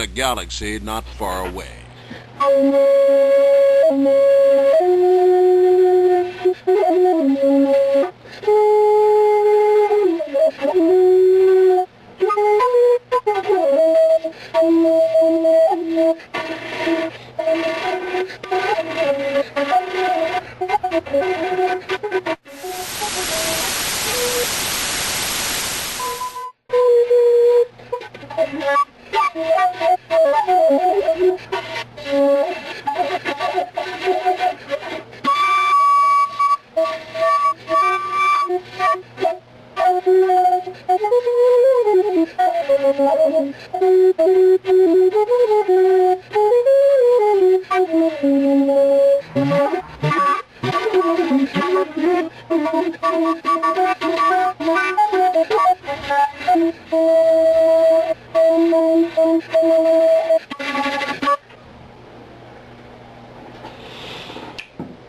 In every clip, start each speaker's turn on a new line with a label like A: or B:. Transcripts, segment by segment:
A: a galaxy not far away.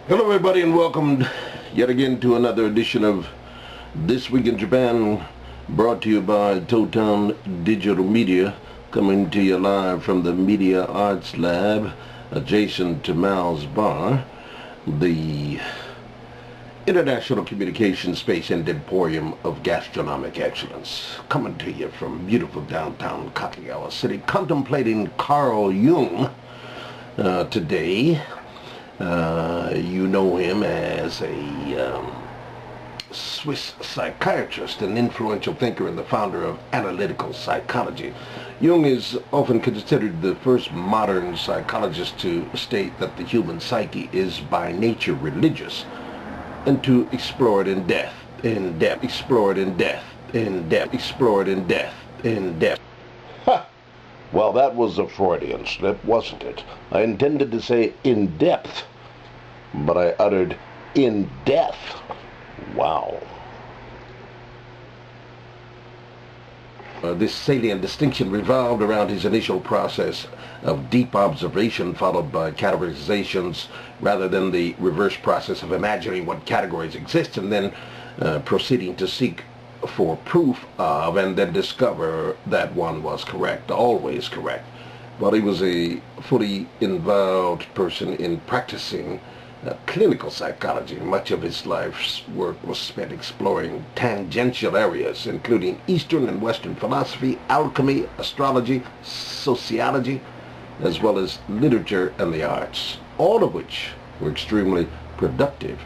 B: Hello everybody, and welcome yet again to another edition of This Week in Japan, brought to you by Totown Digital Media, coming to you live from the Media Arts Lab adjacent to Mal's Bar, the International Communication Space and Emporium of Gastronomic Excellence, coming to you from beautiful downtown Kagawa City, contemplating Carl Jung today. You know him as a Swiss psychiatrist, an influential thinker and the founder of analytical psychology. Jung is often considered the first modern psychologist to state that the human psyche is by nature religious, and to explore it in depth, explore it in depth, explore it in depth. Ha! Well, that was a Freudian slip, wasn't it? I intended to say in depth, but I uttered in depth. Wow. This salient distinction revolved around his initial process of deep observation, followed by categorizations, rather than the reverse process of imagining what categories exist and then proceeding to seek for proof of and then discover that one was correct, always correct. While he was a fully involved person in practicing clinical psychology, much of his life's work was spent exploring tangential areas, including Eastern and Western philosophy, alchemy, astrology, sociology, as well as literature and the arts, all of which were extremely productive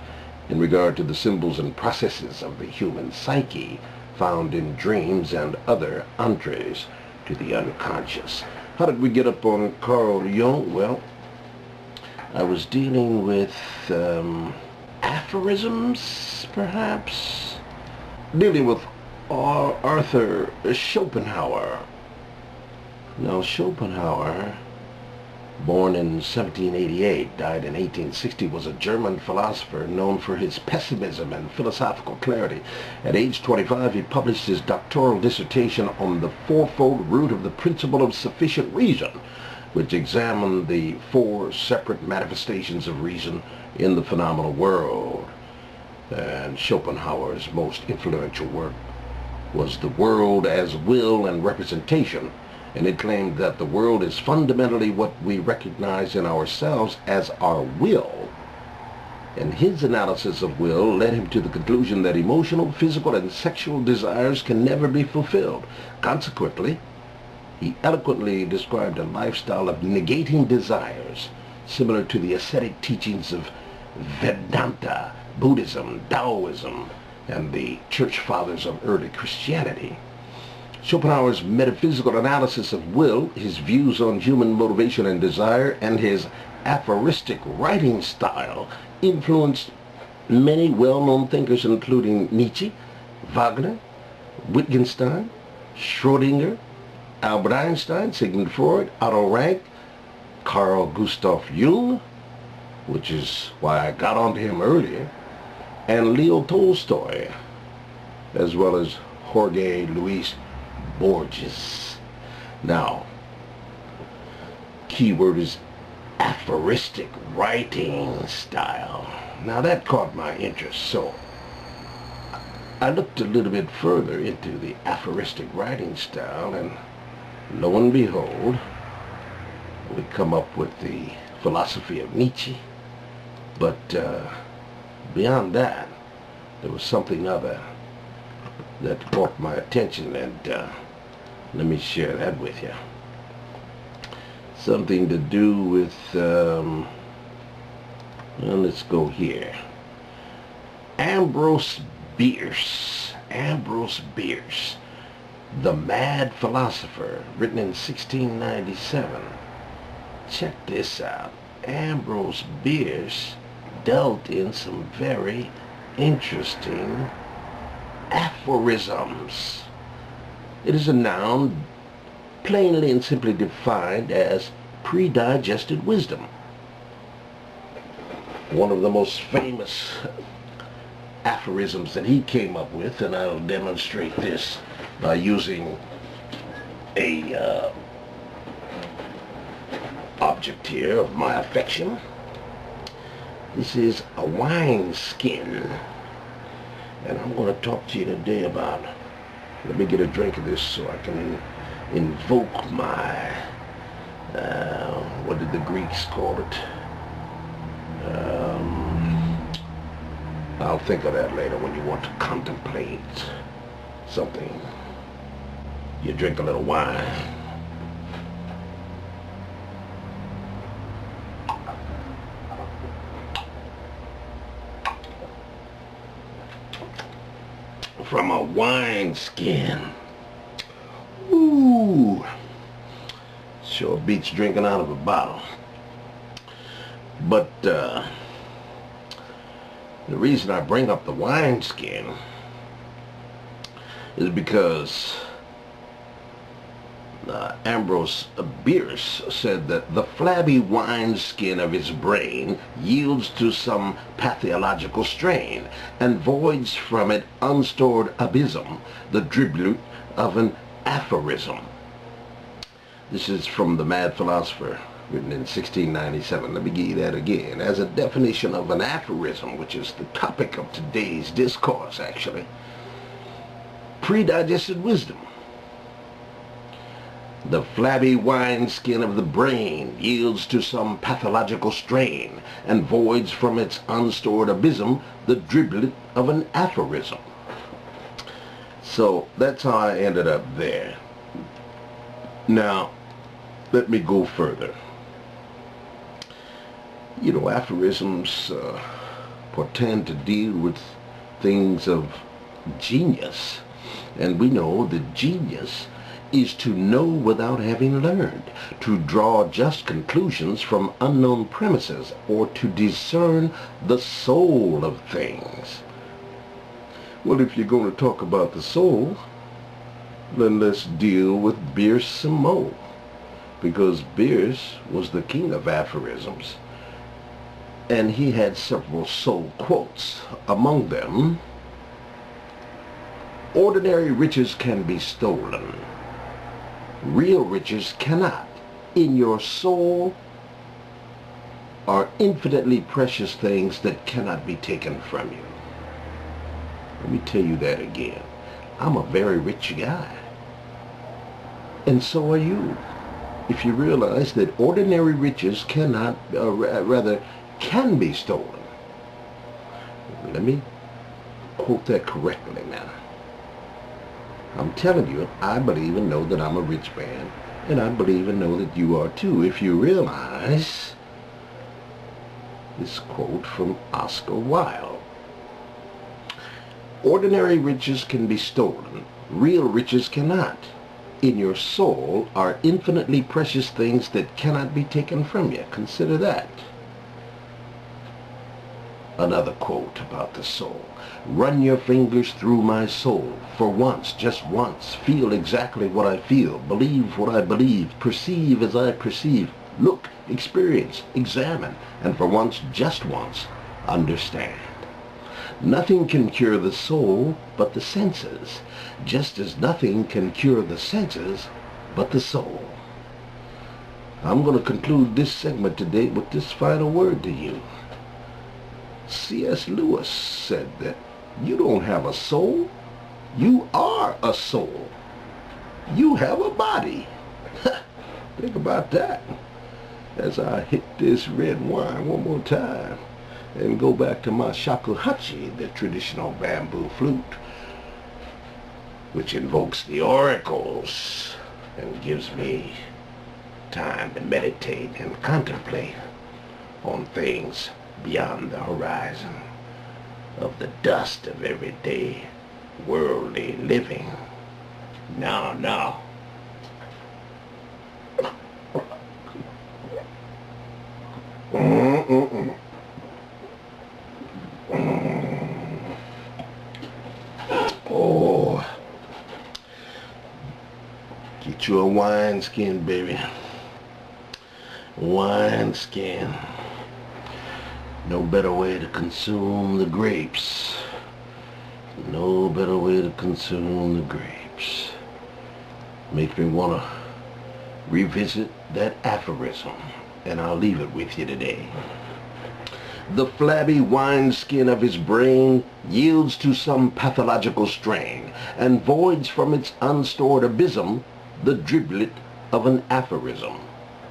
B: in regard to the symbols and processes of the human psyche found in dreams and other entrees to the unconscious. How did we get up on Carl Jung? Well, I was dealing with aphorisms, perhaps? Dealing with Arthur Schopenhauer. Now, Schopenhauer, born in 1788, died in 1860, was a German philosopher known for his pessimism and philosophical clarity. At age 25, he published his doctoral dissertation on the fourfold root of the principle of sufficient reason, which examined the four separate manifestations of reason in the phenomenal world. And Schopenhauer's most influential work was The World as Will and Representation, and it claimed that the world is fundamentally what we recognize in ourselves as our will. And his analysis of will led him to the conclusion that emotional, physical, and sexual desires can never be fulfilled. Consequently, he eloquently described a lifestyle of negating desires, similar to the ascetic teachings of Vedanta, Buddhism, Taoism, and the church fathers of early Christianity. Schopenhauer's metaphysical analysis of will, his views on human motivation and desire, and his aphoristic writing style influenced many well-known thinkers, including Nietzsche, Wagner, Wittgenstein, Schrödinger, Albert Einstein, Sigmund Freud, Otto Rank, Carl Gustav Jung, which is why I got onto him earlier, and Leo Tolstoy, as well as Jorge Luis Borges. Now, keyword is aphoristic writing style. Now that caught my interest, so I looked a little bit further into the aphoristic writing style, and lo and behold, We come up with the philosophy of Nietzsche, but beyond that, there was something other that caught my attention, and let me share that with you. Something to do with, well, let's go here. Ambrose Bierce, the mad philosopher, written in 1697. Check this out. Ambrose Bierce dealt in some very interesting aphorisms. It is a noun plainly and simply defined as predigested wisdom. One of the most famous aphorisms that he came up with, and I'll demonstrate this by using a object here of my affection. This is a wine skin, and I'm going to talk to you today about, let me get a drink of this so I can invoke my, what did the Greeks call it? I'll think of that later. When you want to contemplate something, you drink a little wine. From a wine skin. Ooh, sure beats drinking out of a bottle. But the reason I bring up the wine skin is because Ambrose Bierce said that the flabby wineskin of his brain yields to some pathological strain and voids from it unstored abysm, the tribute of an aphorism. This is from The Mad Philosopher, written in 1697. Let me give you that again. As a definition of an aphorism, which is the topic of today's discourse, actually. Predigested wisdom. The flabby wineskin of the brain yields to some pathological strain and voids from its unstored abysm the driblet of an aphorism. So that's how I ended up there. Now, let me go further. You know, aphorisms portend to deal with things of genius. And we know that genius is to know without having learned, to draw just conclusions from unknown premises, or to discern the soul of things. Well, if you're going to talk about the soul, then let's deal with Bierce some more, because Bierce was the king of aphorisms, and he had several soul quotes. Among them, ordinary riches can be stolen. Real riches cannot. In your soul are infinitely precious things that cannot be taken from you. Let me tell you that again. I'm a very rich guy. And so are you. If you realize that ordinary riches cannot, rather, can be stolen. Let me quote that correctly now. I'm telling you, I believe and know that I'm a rich man, and I believe and know that you are too, if you realize this quote from Oscar Wilde. Ordinary riches can be stolen. Real riches cannot. In your soul are infinitely precious things that cannot be taken from you. Consider that. Another quote about the soul. Run your fingers through my soul. For once, just once, feel exactly what I feel. Believe what I believe. Perceive as I perceive. Look, experience, examine, and for once, just once, understand. Nothing can cure the soul but the senses, just as nothing can cure the senses but the soul. I'm going to conclude this segment today with this final word to you. C.S. Lewis said that you don't have a soul, you are a soul. You have a body. Think about that. as I hit this red wine one more time and go back to my Shakuhachi, the traditional bamboo flute, which invokes the oracles and gives me time to meditate and contemplate on things beyond the horizon of the dust of everyday worldly living. Now. Oh, get you a wine skin, baby. Wine skin. No better way to consume the grapes. No better way to consume the grapes. Makes me want to revisit that aphorism, and I'll leave it with you today. The flabby wineskin of his brain yields to some pathological strain, and voids from its unstored abysm the driblet of an aphorism.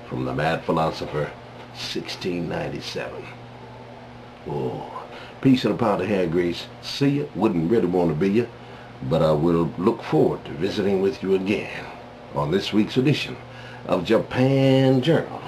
B: From the Mad Philosopher, 1697. Oh, peace and a pound of hair grease. See ya. Wouldn't really want to be ya, but I will look forward to visiting with you again on this week's edition of Japan Journal.